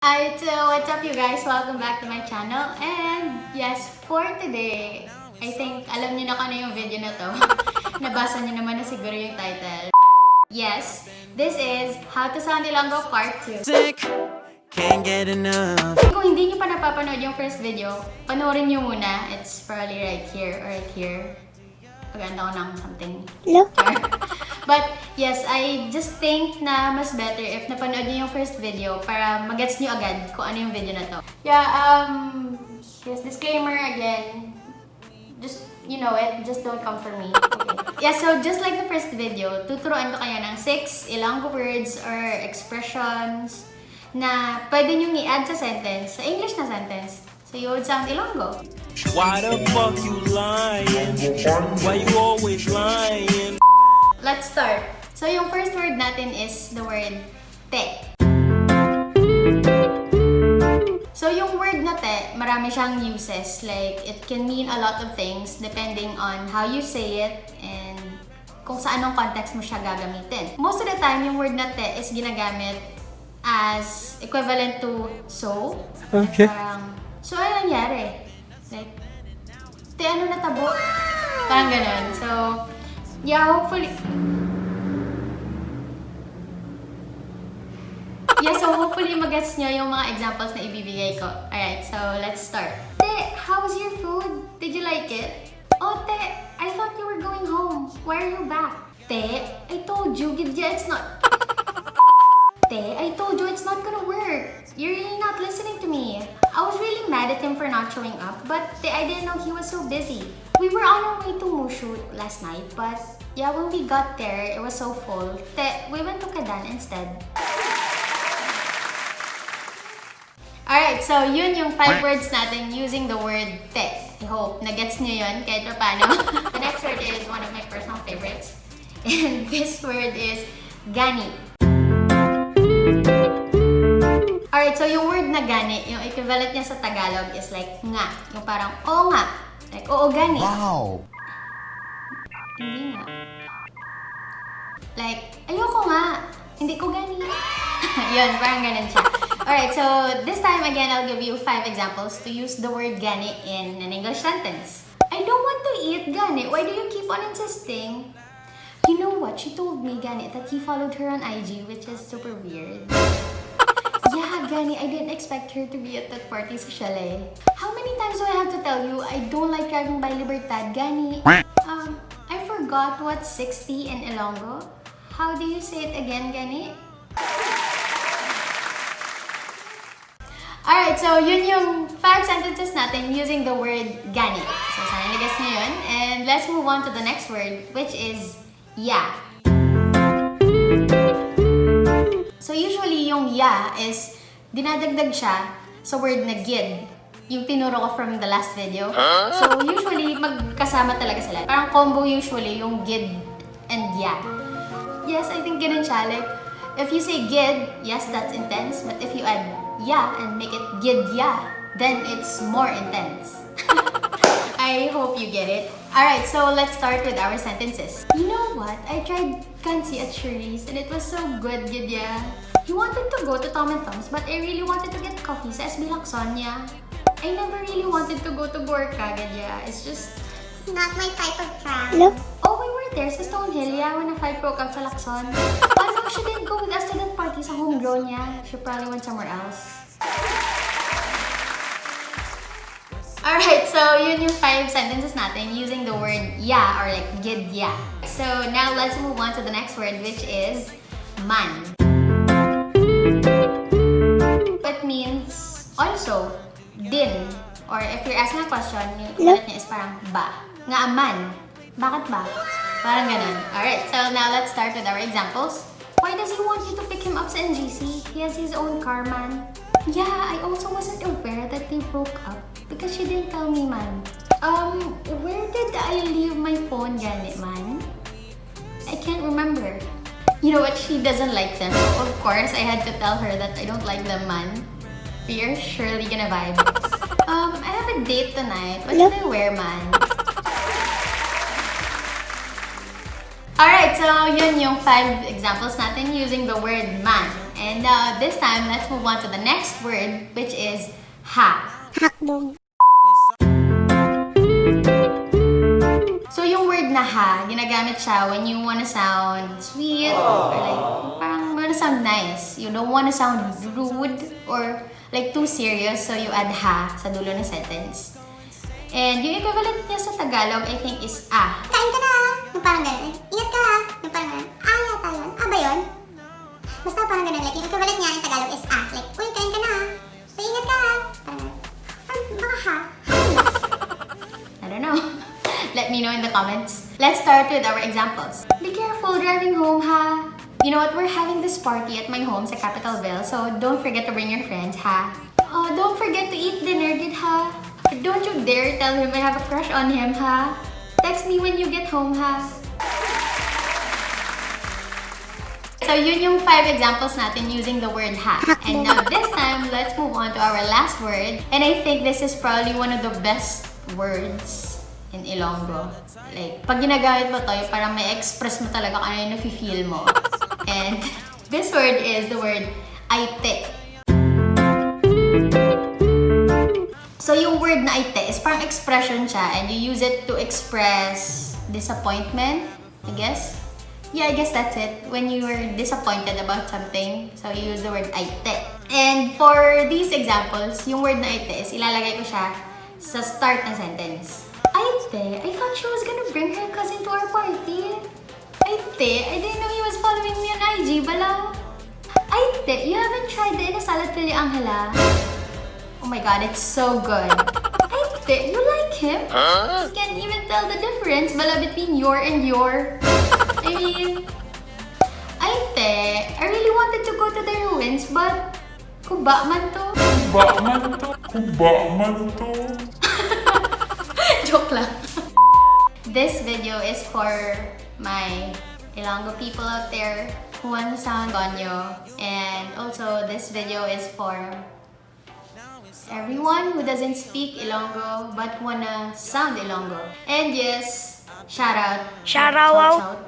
Alright, so what's up you guys? Welcome back to my channel. And yes, for today, I think alam niyo na kung ano yung video na to. Nabasa niyo naman na siguro yung title. Yes, this is How to Sound Ilonggo Part 2. Can't get enough. Kung hindi niyo pa napapanood yung first video, panoorin niyo muna. It's probably right here or right here. Paganda ko ng something. Hello? But yes, I just think na mas better if napanood niyo yung first video para magets niyo agad kung ano yung video na to. Yeah, yes, disclaimer again. Just, you know it, just don't come for me. Okay. Yeah, so just like the first video, tuturuan ko kayo ng 6 Ilonggo words or expressions na pwede nyo i-add sa sentence, sa English na sentence. So you would sound Ilonggo. Why the fuck you lying? Why you always lying? Let's start. So yung first word natin is the word te. So yung word na te, marami siyang uses. Like, it can mean a lot of things depending on how you say it and kung sa anong context mo siya gagamitin. Most of the time, yung word na te is ginagamit as equivalent to so. Okay. Parang, so ano nangyari? Like, te ano natabo? Parang ganun. So, yeah, hopefully... Yeah, so hopefully magets nyo yung mga examples na ibibigay ko. Alright, so let's start. Te, how was your food? Did you like it? Oh, Te, I thought you were going home. Why are you back? Te, I told you, Gidya, it's not... Te, I told you it's not gonna work. You're really not listening to me. I was really mad at him for not showing up, but Te, I didn't know he was so busy. We were on our way to Mushu last night, but yeah, when we got there, it was so full. Te, we went to Kadan instead. Alright, so yun yung 5 words natin using the word te. I hope na-gets nyo yun kahit paano. The next word is one of my personal favorites. And this word is Gunny. Alright, so yung word na Gunny, yung equivalent niya sa Tagalog is like nga. Yung parang, oo nga. Like, oo Gunny. Wow. Hindi nga. Like, ayoko nga. Hindi ko Gunny. Yun, parang ganun siya. Alright, so this time again, I'll give you 5 examples to use the word Gunny in an English sentence. I don't want to eat Gunny. Why do you keep on insisting? You know what? She told me, Gunny, that he followed her on IG, which is super weird. Yeah, Gunny, I didn't expect her to be at that party sa chalet. How many times do I have to tell you I don't like driving by Libertad, Gunny? I forgot what's 60 in Ilonggo. How do you say it again, Gunny? Alright, so yun yung 5 sentences natin using the word Gunny. So sana na-guess nyo yun. And let's move on to the next word, which is yeah. So usually yung yeah is dinadagdag siya sa word na gid. Yung tinuro ko from the last video. So usually magkasama talaga sila. Parang combo usually yung gid and yeah. Yes, I think ganun siya. Like, if you say gid, yes, that's intense. But if you add yeah and make it gid yeah, then it's more intense. I hope you get it. Alright, so let's start with our sentences. You know what? I tried kansi at Shirley's and it was so good, gid yeah. He wanted to go to Tom and Tom's, but I really wanted to get coffee sa SB Lacsonia. I never really wanted to go to Gorka, gid yeah. It's just Not my type of travel. oh, we were there sa Stonehill, yeah, when a fight broke out sa Lacson. Oh no, she didn't go with us to that party sa homegrown niya. She probably went somewhere else. Alright, so yun yung 5 sentences natin using the word yeah or like gid yeah. So now let's move on to the next word, which is man. It means also, din, or if you're asking a question, yung ulit niya is parang ba. Nga man. Bakit ba? Parang ganun. Alright, so now let's start with our examples. Why does he want you to pick him up sa NGC? He has his own car, man. Yeah, I also wasn't aware that they broke up because she didn't tell me, man. Where did I leave my phone, ganit, man? I can't remember. You know what? She doesn't like them. So of course, I had to tell her that I don't like them, man. We're surely gonna vibe. I have a date tonight. What should I wear, man? Alright, so yun yung 5 examples natin using the word man. And And now, this time, let's move on to the next word, which is ha. Hotdog. So, yung word na ha, ginagamit siya when you wanna sound sweet, or like, parang wanna sound nice. You don't wanna sound rude, or like too serious, so you add ha sa dulo ng sentence. And yung equivalent niya sa Tagalog, I think, is ah. Kain ka na. Yung parang ganun. Ingat ka ha. Yung parang ganun. Ah, yata yun. Ah ba yun? Basta parang ganun. Like, yung equivalent niya in Tagalog is ah. Like, uy, kain ka na ha. So, ingat ka ha. Parang ganun. Parang baka ha. I don't know. Let me know in the comments. Let's start with our examples. Be careful driving home, ha? You know what? We're having this party at my home sa Capitalville, so don't forget to bring your friends, ha? Don't forget to eat dinner, good, ha? Don't you dare tell him I have a crush on him, ha? Text me when you get home, ha? So yun yung 5 examples natin using the word ha. And now this time, let's move on to our last word. And I think this is probably one of the best words in Ilonggo. Like, pag ginagamit mo to, parang may express mo talaga kung ano yung nafe-feel mo. And this word is the word aite. So yung word na aite is parang expression siya, and you use it to express disappointment, I guess. Yeah, I guess that's it. When you were disappointed about something, so you use the word aite. And for these examples, yung word na aite is ilalagay ko siya sa start ng sentence. Aite, I thought she was gonna bring her cousin to our party. Aite, I didn't know he was following me on IG, bala. Aite, you haven't tried the inasal at Pili Angela? Oh my god, it's so good. Aite, you like him? You can't even tell the difference, bala, between your and your. I mean, Aite, I really wanted to go to the ruins, but kuba man to. Kuba man to. Joke lang. This video is for my Ilonggo people out there who want to sound CONYO. And also, this video is for everyone who doesn't speak Ilonggo but wanna sound Ilonggo. And yes, shout out. Shout out.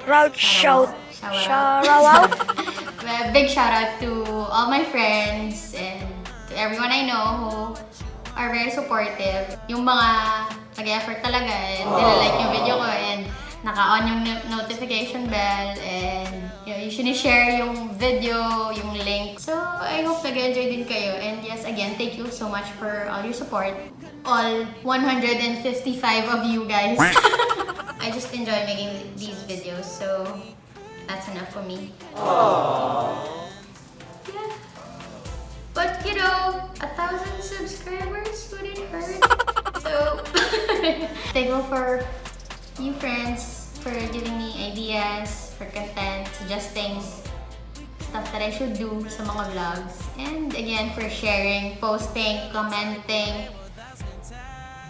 Big shout out to all my friends and to everyone I know who are very supportive. Yung mga nag-effort talaga and nila-like yung video ko and naka-on yung notification bell and you share yung video, yung link. So, I hope nag-enjoy din kayo. And yes, again, thank you so much for all your support. All 155 of you guys. I just enjoy making these videos, so that's enough for me. Yeah. But you know, 1,000 subscribers wouldn't hurt. So, thankful for you friends for giving me ideas, for content, suggesting stuff that I should do sa mga vlogs. And again, for sharing, posting, commenting.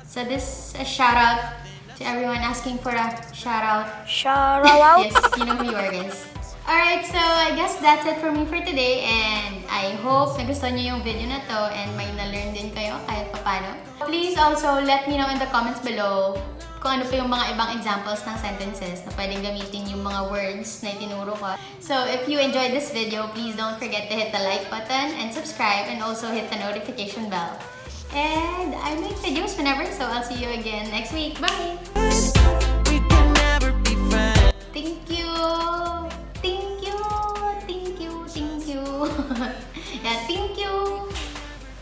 So this a shout out to everyone asking for a shout out. Shout out. Yes, you know who you are, guys. Alright, so I guess that's it for me for today, and I hope nagustuhan niyo yung video na to and may na-learn din kayo kahit papano. Please also let me know in the comments below kung ano pa yung mga ibang examples ng sentences na pwedeng gamitin yung mga words na itinuro ko. So if you enjoyed this video, please don't forget to hit the like button and subscribe, and also hit the notification bell. And I make videos whenever, so I'll see you again next week. Bye! We can never be friends. Thank you!